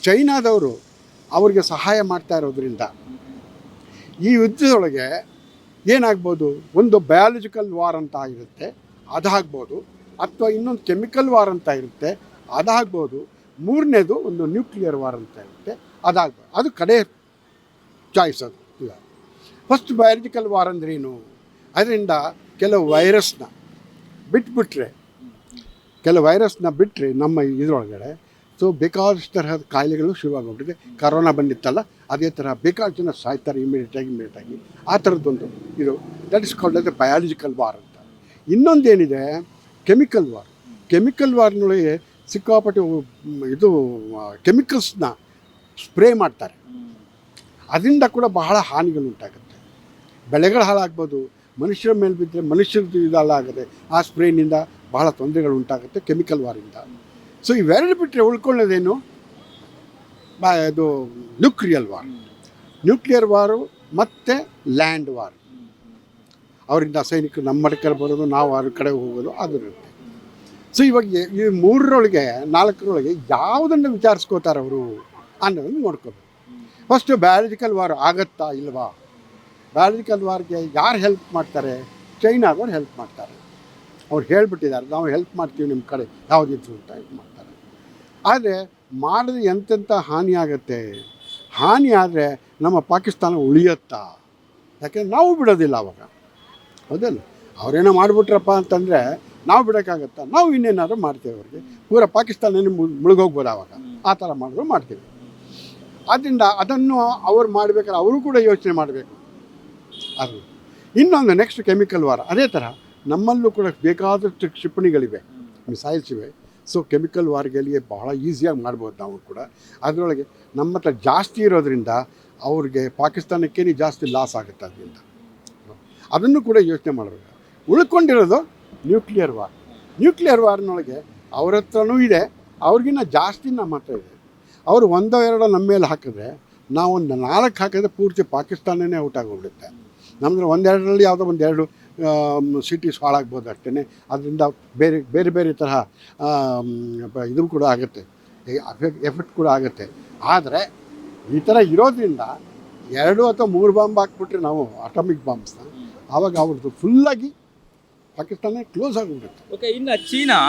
ಚೈನಾದವರು ಅವ್ರಿಗೆ ಸಹಾಯ ಮಾಡ್ತಾ ಇರೋದ್ರಿಂದ ಈ ಯುದ್ಧದೊಳಗೆ ಏನಾಗ್ಬೋದು, ಒಂದು ಬಯಾಲಜಿಕಲ್ ವಾರ್ ಅಂತ ಇರುತ್ತೆ, ಅದಾಗ್ಬೋದು, ಅಥವಾ ಇನ್ನೊಂದು ಕೆಮಿಕಲ್ ವಾರ್ ಅಂತ ಇರುತ್ತೆ, ಅದಾಗ್ಬೋದು, ಮೂರನೇದು ಒಂದು ನ್ಯೂಕ್ಲಿಯರ್ ವಾರ್ ಅಂತ ಇರುತ್ತೆ, ಅದಾಗ್ಬೋದು. ಅದು ಕಡೆ ಚಾಯ್ಸ್. ಅದು ಈಗ ಫಸ್ಟ್ ಬಯಾಲಜಿಕಲ್ ವಾರ್ ಅಂದ್ರೇನು, ಅದರಿಂದ ಕೆಲವು ವೈರಸ್ನ ಬಿಟ್ಟರೆ ನಮ್ಮ ಇದರೊಳಗಡೆ ಬೇಕಾದಷ್ಟು ತರಹದ ಕಾಯಿಲೆಗಳು ಶುರುವಾಗೋಗ್ಬಿಟ್ಟಿದೆ. ಕರೋನಾ ಬಂದಿತ್ತಲ್ಲ, ಅದೇ ಥರ ಬೇಕಾದ ಜನ ಸಾಯ್ತಾರೆ ಇಮಿಡಿಯೇಟಾಗಿ. ಆ ಥರದ್ದೊಂದು ಇದು that is called as biological war ಅಂತ. ಇನ್ನೊಂದೇನಿದೆ ಕೆಮಿಕಲ್ ವಾರ್ನೊಳಗೆ ಸಿಕ್ಕಾಪಟ್ಟೆ ಇದು ಕೆಮಿಕಲ್ಸ್ನ ಸ್ಪ್ರೇ ಮಾಡ್ತಾರೆ. ಅದರಿಂದ ಕೂಡ ಬಹಳ ಹಾನಿಗಳುಂಟಾಗುತ್ತೆ. ಬೆಳೆಗಳು ಹಾಳಾಗ್ಬೋದು, ಮನುಷ್ಯರ ಮೇಲೆ ಬಿದ್ದರೆ ಮನುಷ್ಯರದ್ದು ಇದಲ್ಲಾಗುತ್ತೆ. ಆ ಸ್ಪ್ರೇನಿಂದ ಬಹಳ ತೊಂದರೆಗಳು ಉಂಟಾಗುತ್ತೆ ಕೆಮಿಕಲ್ ವಾರಿಂದ. ಸೊ ಇವೆರಡು ಬಿಟ್ಟರೆ ಉಳ್ಕೊಳ್ಳೋದೇನು, ಇದು ನ್ಯೂಕ್ಲಿಯರ್ ವಾರು ಮತ್ತು ಲ್ಯಾಂಡ್ ವಾರ್. ಅವರಿಂದ ಸೈನಿಕರು ನಮ್ಮ ಕಡೆ ಬರೋದು, ನಾವು ಅವ್ರ ಕಡೆ ಹೋಗೋದು, ಅದಿರುತ್ತೆ. ಸೊ ಇವಾಗ ಈ 4ರೊಳಗೆ ಯಾವುದನ್ನು ವಿಚಾರಿಸ್ಕೋತಾರೆ ಅವರು ಅನ್ನೋದನ್ನು ನೋಡ್ಕೋಬೇಕು. ಫಸ್ಟು ಬಯಾಲಜಿಕಲ್ ವಾರ್ ಆಗುತ್ತಾ ಇಲ್ವಾ? ಬಯಾಲಜಿಕಲ್ ವಾರ್ಗೆ ಯಾರು ಹೆಲ್ಪ್ ಮಾಡ್ತಾರೆ? ಚೈನಾದವ್ರು ಹೆಲ್ಪ್ ಮಾಡ್ತಾರೆ. ಅವ್ರು ಹೇಳಿಬಿಟ್ಟಿದ್ದಾರೆ, ನಾವು ಹೆಲ್ಪ್ ಮಾಡ್ತೀವಿ ನಿಮ್ಮ ಕಡೆ ಯಾವುದಿದ್ರು ಅಂತ ಇದು ಮಾಡ್ತಾರೆ. ಆದರೆ ಮಾಡಿದ್ರೆ ಎಂತೆಂಥ ಹಾನಿ ಆಗುತ್ತೆ. ಹಾನಿ ಆದರೆ ನಮ್ಮ ಪಾಕಿಸ್ತಾನ ಉಳಿಯುತ್ತಾ? ಯಾಕೆಂದ್ರೆ ನಾವು ಬಿಡೋದಿಲ್ಲ ಅವಾಗ, ಹೌದಲ್ಲ? ಅವರೇನೋ ಮಾಡಿಬಿಟ್ರಪ್ಪ ಅಂತಂದರೆ ನಾವು ಬಿಡೋಕ್ಕಾಗತ್ತಾ? ನಾವು ಇನ್ನೇನಾದ್ರು ಮಾಡ್ತೇವೆ. ಅವ್ರಿಗೆ ಪೂರ ಪಾಕಿಸ್ತಾನ ಮುಳುಗೋಗ್ಬೋದು ಆವಾಗ. ಆ ಥರ ಮಾಡಿದ್ರು ಮಾಡ್ತೀವಿ. ಆದ್ದರಿಂದ ಅದನ್ನು ಅವ್ರು ಮಾಡಬೇಕಾದ್ರೆ ಅವರು ಕೂಡ ಯೋಚನೆ ಮಾಡಬೇಕು. ಅದು ಇನ್ನೊಂದು ನೆಕ್ಸ್ಟ್ ಕೆಮಿಕಲ್ ವಾರ್. ಅದೇ ಥರ ನಮ್ಮಲ್ಲೂ ಕೂಡ ಬೇಕಾದಷ್ಟು ಕ್ಷಿಪಣಿಗಳಿವೆ, ಮಿಸೈಲ್ಸ್ ಇವೆ. ಸೊ ಕೆಮಿಕಲ್ ವಾರ್ಗಳಿಗೆ ಬಹಳ ಈಸಿಯಾಗಿ ಮಾಡ್ಬೋದು ನಾವು ಕೂಡ. ಅದರೊಳಗೆ ನಮ್ಮ ಹತ್ರ ಜಾಸ್ತಿ ಇರೋದ್ರಿಂದ ಅವ್ರಿಗೆ ಪಾಕಿಸ್ತಾನಕ್ಕೇ ಜಾಸ್ತಿ ಲಾಸ್ ಆಗುತ್ತೆ. ಅದರಿಂದ ಅದನ್ನು ಕೂಡ ಯೋಚನೆ ಮಾಡಬೇಕು. ಉಳ್ಕೊಂಡಿರೋದು ನ್ಯೂಕ್ಲಿಯರ್ ವಾರ್ನೊಳಗೆ ಅವ್ರ ಹತ್ರನೂ ಇದೆ, ಅವ್ರಿಗಿನ್ನ ಜಾಸ್ತಿ ನಮ್ಮ ಹತ್ರ ಇದೆ. ಅವರು 1-2 ನಮ್ಮ ಮೇಲೆ ಹಾಕಿದ್ರೆ, ನಾವು ಒಂದು 4 ಹಾಕಿದ್ರೆ ಪೂರ್ತಿ ಪಾಕಿಸ್ತಾನನೇ ಔಟ್ ಆಗೋಗ್ಬಿಡುತ್ತೆ. ನಮ್ಮದು 1-2ರಲ್ಲಿ ಯಾವುದೋ 1-2 ಸಿಟೀಸ್ ಹಾಳಾಗ್ಬೋದು ಅಷ್ಟೇ. ಅದರಿಂದ ಬೇರೆ ತರಹ ಇದು ಕೂಡ ಆಗುತ್ತೆ, ಎಫೆಕ್ಟ್ ಕೂಡ ಆಗುತ್ತೆ. ಆದರೆ ಈ ಥರ ಇರೋದ್ರಿಂದ 2 ಅಥವಾ 3 ಬಾಂಬ್ ಹಾಕ್ಬಿಟ್ರೆ ನಾವು ಅಟಾಮಿಕ್ ಬಾಂಬ್ಸ್ನ, ಆವಾಗ ಅವ್ರದ್ದು ಫುಲ್ಲಾಗಿ ಪಾಕಿಸ್ತಾನ ಕ್ಲೋಸ್ ಆಗಿಬಿಡುತ್ತೆ. ಓಕೆ, ಇನ್ನು ಚೀನಾ